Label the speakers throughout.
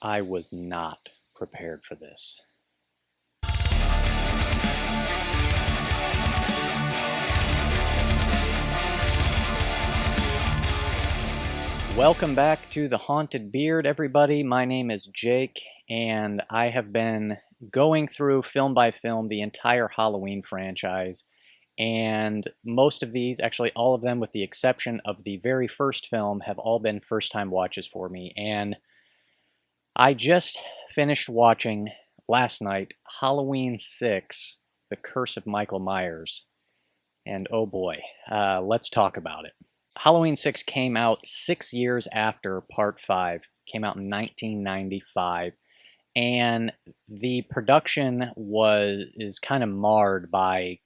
Speaker 1: I was not prepared for this. Welcome back to The Haunted Beard, everybody. My name is Jake, and I have been going through film by film the entire Halloween franchise. And most of these, actually all of them with the exception of the very first film, have all been first-time watches for me. And I just finished watching last night Halloween 6, The Curse of Michael Myers. And oh boy, let's talk about it. Halloween 6 came out 6 years after Part 5, came out in 1995, and the production is kind of marred by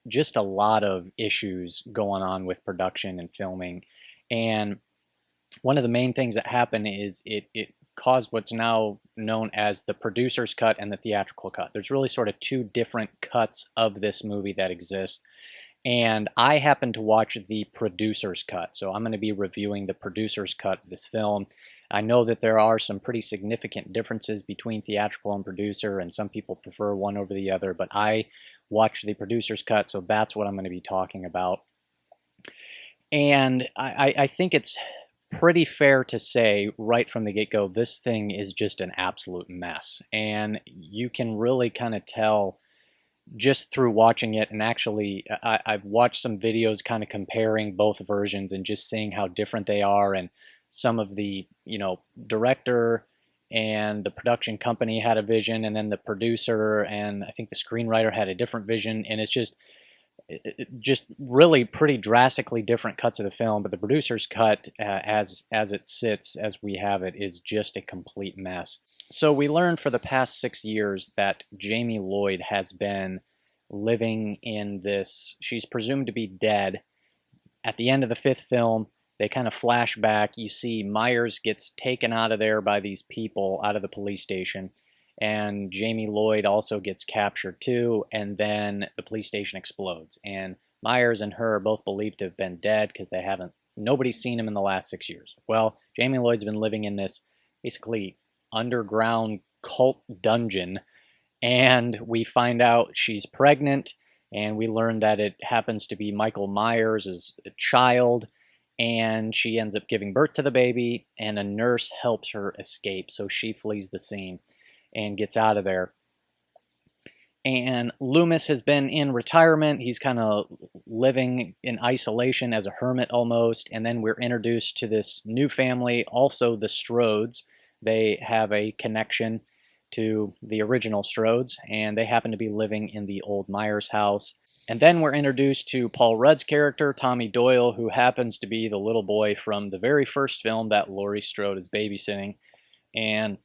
Speaker 1: just a lot of issues going on with production and filming. And one of the main things that happened is it caused what's now known as the producer's cut and the theatrical cut. There's really sort of two different cuts of this movie that exist. And I happen to watch the producer's cut, so I'm going to be reviewing the producer's cut of this film. I know that there are some pretty significant differences between theatrical and producer, and some people prefer one over the other, but I watched the producer's cut, so that's what I'm going to be talking about. And I think it's pretty fair to say right from the get-go, this thing is just an absolute mess. And you can really kind of tell just through watching it, and actually I've watched some videos kind of comparing both versions and just seeing how different they are, and some of the, director and the production company had a vision, and then the producer and I think the screenwriter had a different vision, and it's just really pretty drastically different cuts of the film. But the producer's cut, as it sits, as we have it, is just a complete mess. So we learned for the past 6 years that Jamie Lloyd has been living in this, she's presumed to be dead. At the end of the fifth film, they kind of flash back. You see Myers gets taken out of there by these people out of the police station, and Jamie Lloyd also gets captured too, and then the police station explodes. And Myers and her are both believed to have been dead because nobody's seen him in the last 6 years. Well, Jamie Lloyd's been living in this basically underground cult dungeon, and we find out she's pregnant, and we learn that it happens to be Michael Myers' child, and she ends up giving birth to the baby, and a nurse helps her escape, so she flees the scene and gets out of there. And Loomis has been in retirement. He's kind of living in isolation as a hermit almost. And then we're introduced to this new family, also the Strodes. They have a connection to the original Strodes, and they happen to be living in the old Myers house. And then we're introduced to Paul Rudd's character, Tommy Doyle, who happens to be the little boy from the very first film that Laurie Strode is babysitting. And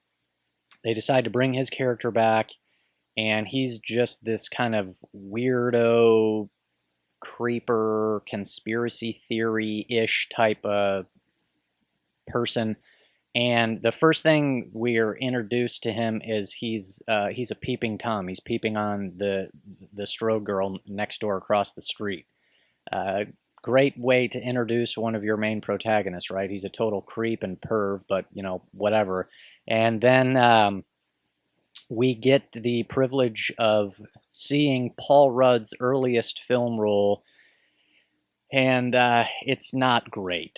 Speaker 1: they decide to bring his character back, and he's just this kind of weirdo, creeper, conspiracy theory-ish type of person. And the first thing we're introduced to him is he's a peeping Tom. He's peeping on the Strode girl next door across the street. Great way to introduce one of your main protagonists, right? He's a total creep and perv, but, whatever. And then we get the privilege of seeing Paul Rudd's earliest film role, and it's not great.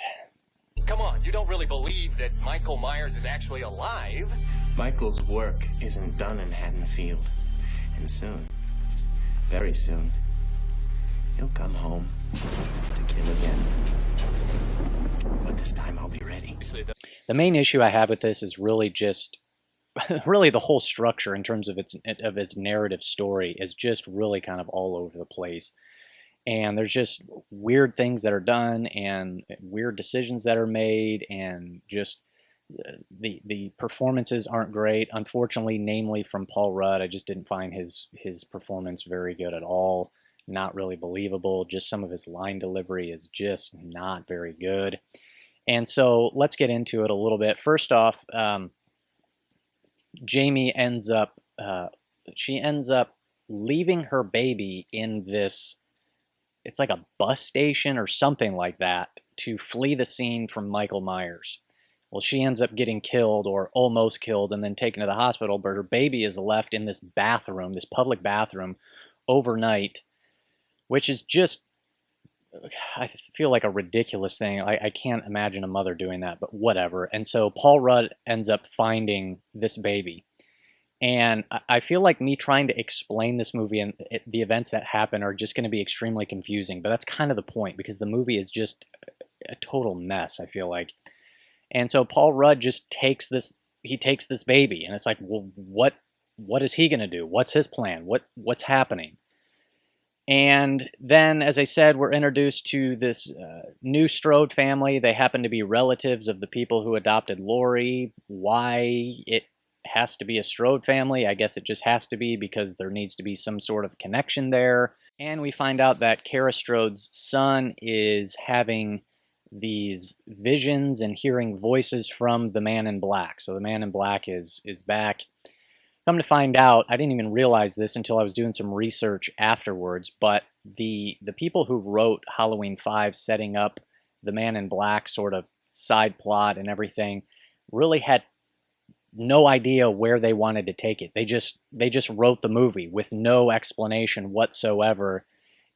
Speaker 2: Come on, you don't really believe that Michael Myers is actually alive?
Speaker 3: Michael's work isn't done in Haddonfield. And soon, very soon, he'll come home to kill again. But this time I'll be ready.
Speaker 1: The main issue I have with this is really just really the whole structure in terms of its narrative story is just really kind of all over the place. And there's just weird things that are done and weird decisions that are made, and just the performances aren't great. Unfortunately, namely from Paul Rudd, I just didn't find his performance very good at all. Not really believable. Just some of his line delivery is just not very good. And so let's get into it a little bit. First off, Jamie ends up leaving her baby in this, it's like a bus station or something like that, to flee the scene from Michael Myers. Well, she ends up getting killed or almost killed and then taken to the hospital, but her baby is left in this bathroom, this public bathroom, overnight, which is just, I feel like a ridiculous thing. I can't imagine a mother doing that, but whatever. And so Paul Rudd ends up finding this baby. And I feel like me trying to explain this movie and the events that happen are just going to be extremely confusing, but that's kind of the point because the movie is just a total mess, I feel like. And so Paul Rudd just takes this baby and it's like, well, what is he going to do? What's his plan? What's happening? And then, as I said, we're introduced to this new Strode family. They happen to be relatives of the people who adopted Lori. Why it has to be a Strode family, I guess it just has to be because there needs to be some sort of connection there. And we find out that Kara Strode's son is having these visions and hearing voices from the Man in Black. So the Man in Black is back. Come to find out, I didn't even realize this until I was doing some research afterwards, but the people who wrote Halloween 5 setting up the Man in Black sort of side plot and everything really had no idea where they wanted to take it. They just wrote the movie with no explanation whatsoever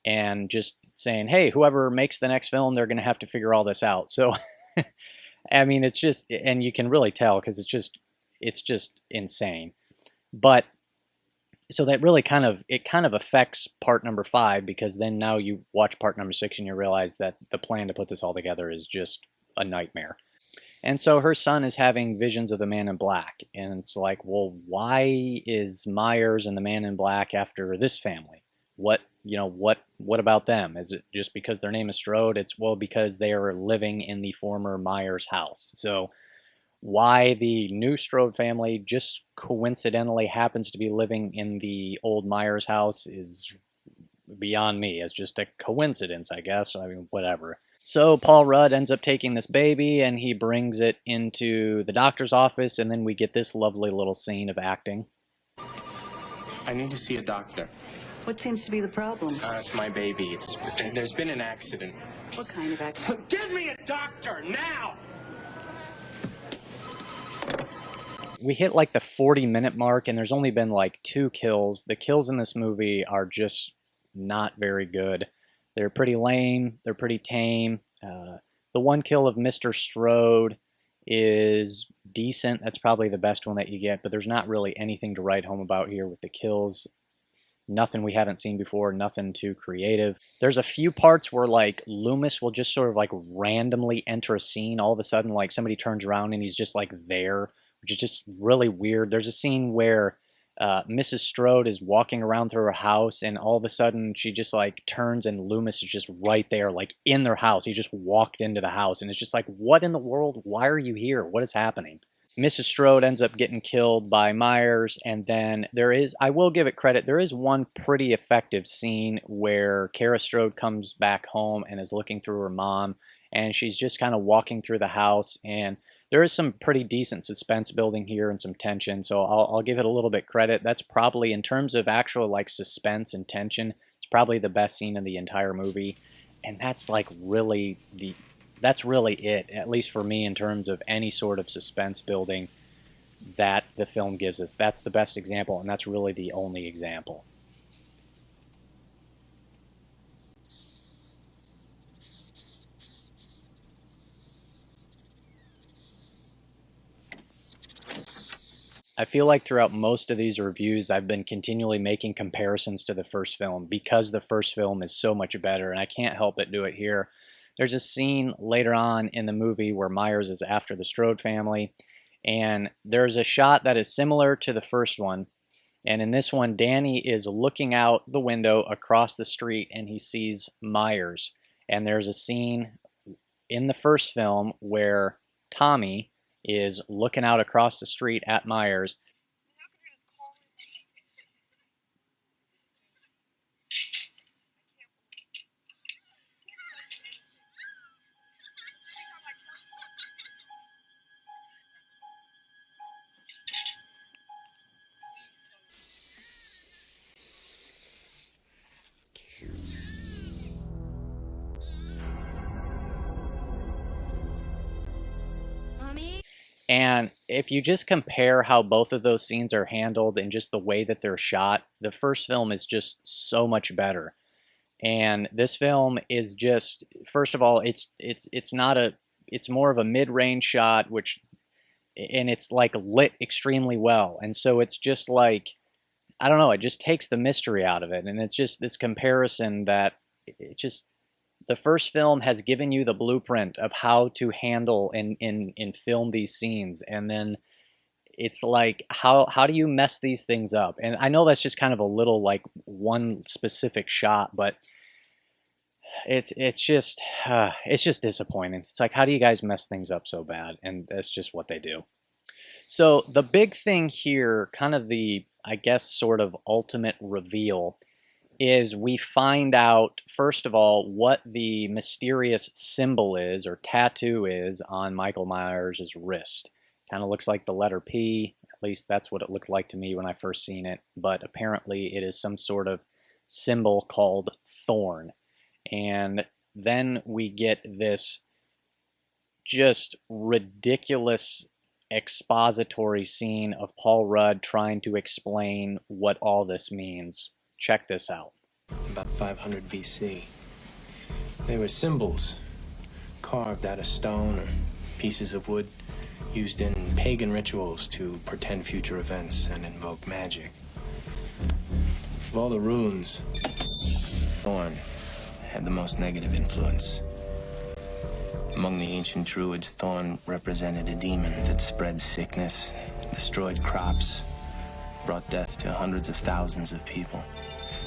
Speaker 1: and just saying, hey, whoever makes the next film, they're going to have to figure all this out. So, I mean, it's just, and you can really tell because it's just insane. But so that really kind of affects part number 5 because then now you watch part number 6 and you realize that the plan to put this all together is just a nightmare. And so her son is having visions of the Man in Black. And it's like, well, why is Myers and the Man in Black after this family? What about them? Is it just because their name is Strode? It's, well, because they are living in the former Myers house. So why the new Strode family just coincidentally happens to be living in the old Myers house is beyond me. It's just a coincidence, I guess. I mean, whatever. So Paul Rudd ends up taking this baby and he brings it into the doctor's office, and then we get this lovely little scene of acting.
Speaker 3: I need to see a doctor.
Speaker 4: What seems to be the problem?
Speaker 3: It's my baby. There's been an accident.
Speaker 4: What kind of accident?
Speaker 3: Get me a doctor now!
Speaker 1: We hit like the 40-minute mark and there's only been like 2 kills. The kills in this movie are just not very good. They're pretty lame. They're pretty tame. The one kill of Mr. Strode is decent. That's probably the best one that you get, but there's not really anything to write home about here with the kills. Nothing we haven't seen before, nothing too creative. There's a few parts where like Loomis will just sort of like randomly enter a scene. All of a sudden, like somebody turns around and he's just like there, which is just really weird. There's a scene where Mrs. Strode is walking around through her house and all of a sudden she just like turns and Loomis is just right there, like in their house. He just walked into the house and it's just like, what in the world? Why are you here? What is happening? Mrs. Strode ends up getting killed by Myers, and then there is, I will give it credit, there is one pretty effective scene where Kara Strode comes back home and is looking through her mom, and she's just kind of walking through the house, and there is some pretty decent suspense building here and some tension, so I'll give it a little bit credit. That's probably, in terms of actual like suspense and tension, it's probably the best scene in the entire movie, and that's like really that's really it, at least for me, in terms of any sort of suspense building that the film gives us. That's the best example, and that's really the only example. I feel like throughout most of these reviews, I've been continually making comparisons to the first film because the first film is so much better, and I can't help but do it here. There's a scene later on in the movie where Myers is after the Strode family, and there's a shot that is similar to the first one. And in this one, Danny is looking out the window across the street and he sees Myers. And there's a scene in the first film where Tommy is looking out across the street at Myers.
Speaker 5: Mommy?
Speaker 1: And if you just compare how both of those scenes are handled and just the way that they're shot, the first film is just so much better. And this film is just, first of all, it's not a, it's more of a mid-range shot, which, and it's like lit extremely well. And so it's just like, I don't know, it just takes the mystery out of it. And it's just this comparison that it just, the first film has given you the blueprint of how to handle and film these scenes. And then it's like, how do you mess these things up? And I know that's just kind of a little like one specific shot, but it's just disappointing. It's like, how do you guys mess things up so bad? And that's just what they do. So the big thing here, kind of the, I guess, sort of ultimate reveal, is we find out, first of all, what the mysterious symbol is, or tattoo is, on Michael Myers' wrist. Kind of looks like the letter P. At least that's what it looked like to me when I first seen it. But apparently it is some sort of symbol called Thorn. And then we get this just ridiculous expository scene of Paul Rudd trying to explain what all this means. Check this out.
Speaker 3: About 500 BC. They were symbols carved out of stone or pieces of wood used in pagan rituals to portend future events and invoke magic. Of all the runes, Thorn had the most negative influence. Among the ancient druids, Thorn represented a demon that spread sickness, destroyed crops, brought death to hundreds of thousands of people.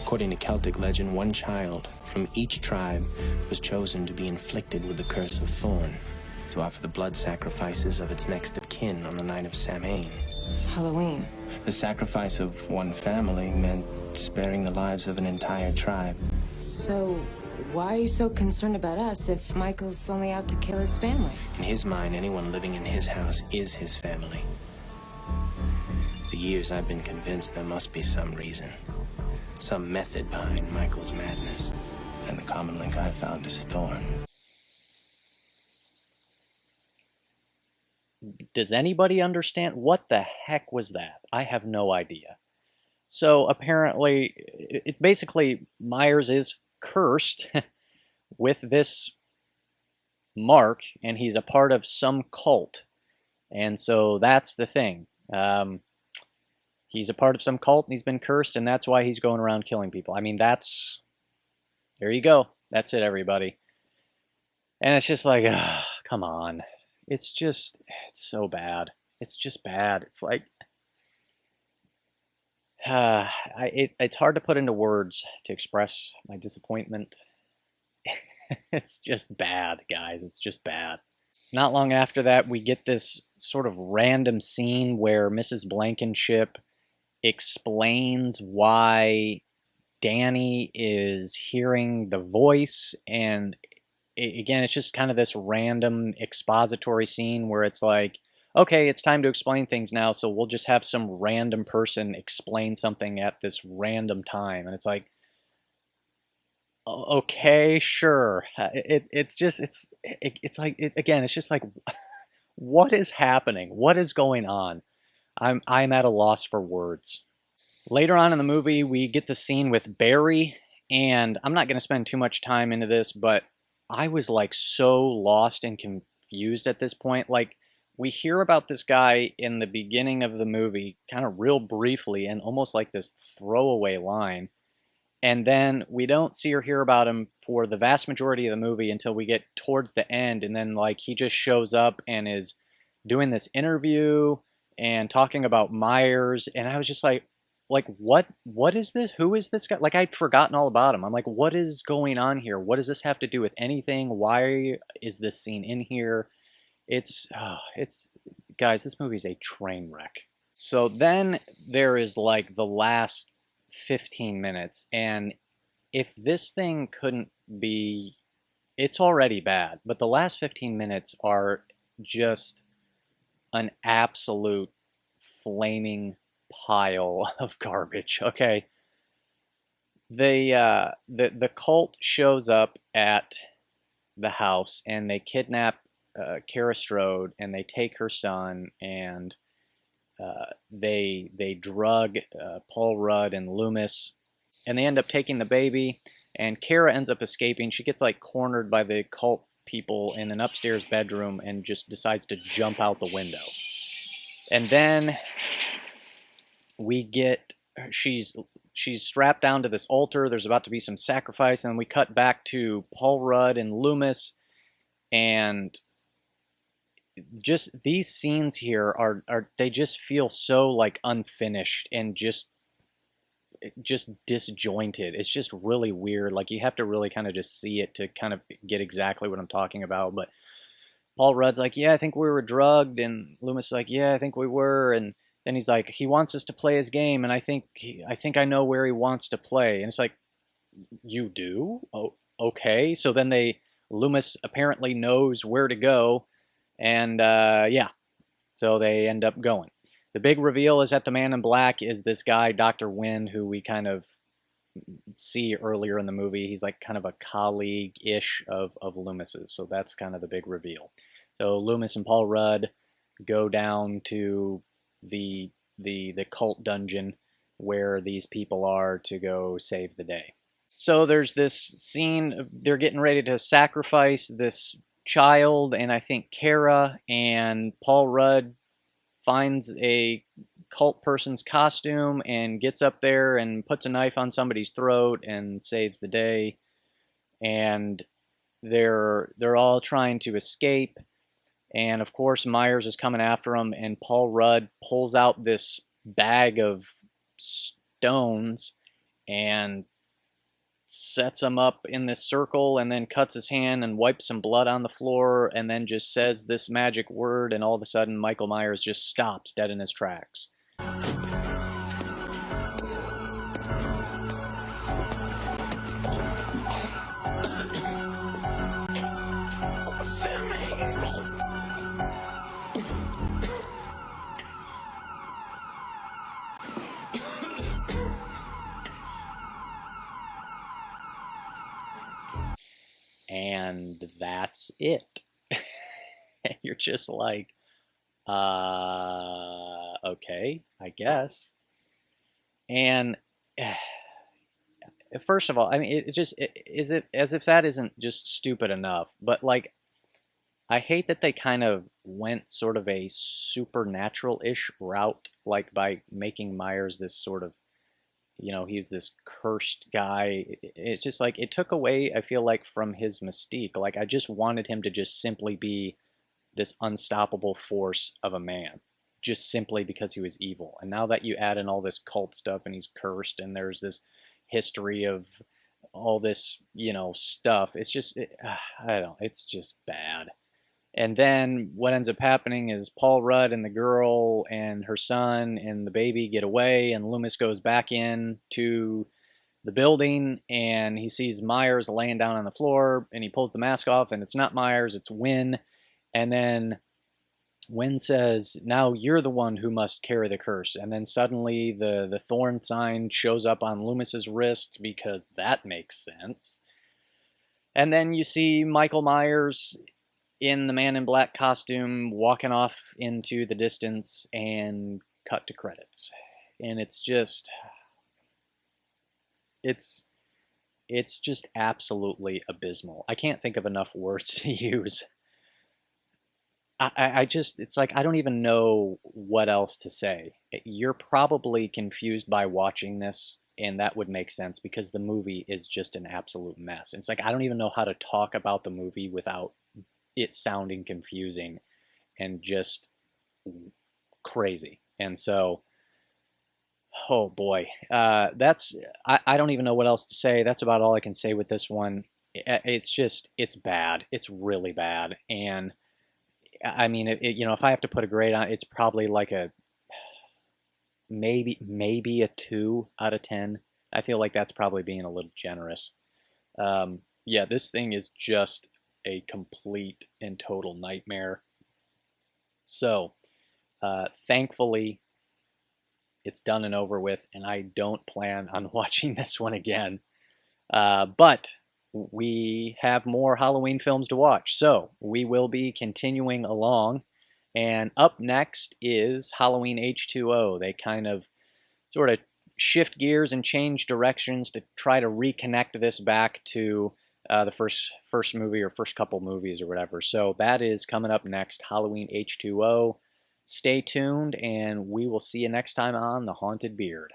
Speaker 3: According to Celtic legend, one child from each tribe was chosen to be inflicted with the curse of Thorn, to offer the blood sacrifices of its next of kin on the night of Samhain.
Speaker 5: Halloween.
Speaker 3: The sacrifice of one family meant sparing the lives of an entire tribe.
Speaker 5: So, why are you so concerned about us if Michael's only out to kill his family?
Speaker 3: In his mind, anyone living in his house is his family. For years, I've been convinced there must be some reason, some method behind Michael's madness. And the common link I found is Thorn.
Speaker 1: Does anybody understand? What the heck was that? I have no idea. So apparently, it basically, Myers is cursed with this mark, and he's a part of some cult. And so that's the thing. He's a part of some cult, and he's been cursed, and that's why he's going around killing people. I mean, that's... There you go. That's it, everybody. And it's just like, come on. It's just, it's so bad. It's just bad. It's like, it's hard to put into words to express my disappointment. It's just bad, guys. It's just bad. Not long after that, we get this sort of random scene where Mrs. Blankenship explains why Danny is hearing the voice, and again, it's just kind of this random expository scene where it's like, okay, it's time to explain things now, so we'll just have some random person explain something at this random time. And it's like, okay, sure. It's just like, what is happening? What is going on? I'm at a loss for words. Later on in the movie, we get the scene with Barry, and I'm not going to spend too much time into this, but I was like so lost and confused at this point. Like, we hear about this guy in the beginning of the movie, kind of real briefly, and almost like this throwaway line. And then we don't see or hear about him for the vast majority of the movie until we get towards the end. And then, like, he just shows up and is doing this interview and talking about Myers. And I was just like, what is this? Who is this guy? Like, I'd forgotten all about him. I'm like, what is going on here? What does this have to do with anything? Why is this scene in here? It's guys, this movie's a train wreck. So then there is like the last 15 minutes, and if this thing couldn't be, it's already bad, but the last 15 minutes are just an absolute flaming pile of garbage. Okay, the cult shows up at the house, and they kidnap Kara Strode, and they take her son, and they drug Paul Rudd and Loomis, and they end up taking the baby. And Kara ends up escaping. She gets like cornered by the cult people in an upstairs bedroom and just decides to jump out the window. And then we get she's strapped down to this altar. There's about to be some sacrifice, and we cut back to Paul Rudd and Loomis, and just these scenes here are they just feel so like unfinished and just disjointed. It's just really weird. Like you have to really kind of just see it to kind of get exactly what I'm talking about. But Paul Rudd's like, yeah, I think we were drugged, and Loomis is like, yeah, I think we were, and then he's like, he wants us to play his game, and I think I know where he wants to play, and it's like, you do? Oh, okay. So then Loomis apparently knows where to go, and yeah, so they end up going. The big reveal is that the Man in Black is this guy, Dr. Wynn, who we kind of see earlier in the movie. He's like kind of a colleague-ish of Loomis's, so that's kind of the big reveal. So Loomis and Paul Rudd go down to the cult dungeon where these people are to go save the day. So there's this scene, they're getting ready to sacrifice this child, and I think Kara and Paul Rudd finds a cult person's costume and gets up there and puts a knife on somebody's throat and saves the day. And they're all trying to escape, and of course Myers is coming after them, and Paul Rudd pulls out this bag of stones and sets him up in this circle, and then cuts his hand and wipes some blood on the floor, and then just says this magic word, and all of a sudden Michael Myers just stops dead in his tracks. And that's it. You're just like, okay, I guess. And first of all, I mean, is it as if that isn't just stupid enough, but like, I hate that they kind of went sort of a supernatural-ish route, like by making Myers this sort of, he's this cursed guy. It's just like, it took away, I feel like, from his mystique. Like, I just wanted him to just simply be this unstoppable force of a man, just simply because he was evil. And now that you add in all this cult stuff and he's cursed and there's this history of all this, stuff, it's just, I don't know, it's just bad. And then what ends up happening is Paul Rudd and the girl and her son and the baby get away, and Loomis goes back in to the building, and he sees Myers laying down on the floor, and he pulls the mask off, and it's not Myers, it's Wynn. And then Wynn says, now you're the one who must carry the curse. And then suddenly the Thorn sign shows up on Loomis's wrist, because that makes sense. And then you see Michael Myers in the Man in Black costume walking off into the distance, and cut to credits. And it's just absolutely abysmal. I can't think of enough words to use. It's like, I don't even know what else to say. You're probably confused by watching this, and that would make sense because the movie is just an absolute mess. It's like, I don't even know how to talk about the movie without it sounding confusing and just crazy. And so, oh boy, I don't even know what else to say. That's about all I can say with this one. It's bad. It's really bad. And I mean, if I have to put a grade on it, it's probably like a maybe a 2 out of 10. I feel like that's probably being a little generous. Yeah, this thing is just a complete and total nightmare. So, thankfully, it's done and over with, and I don't plan on watching this one again. But we have more Halloween films to watch. So we will be continuing along. And up next is Halloween H2O. They kind of sort of shift gears and change directions to try to reconnect this back to the first movie or first couple movies or whatever. So that is coming up next, Halloween H2O. Stay tuned, and we will see you next time on The Haunted Beard.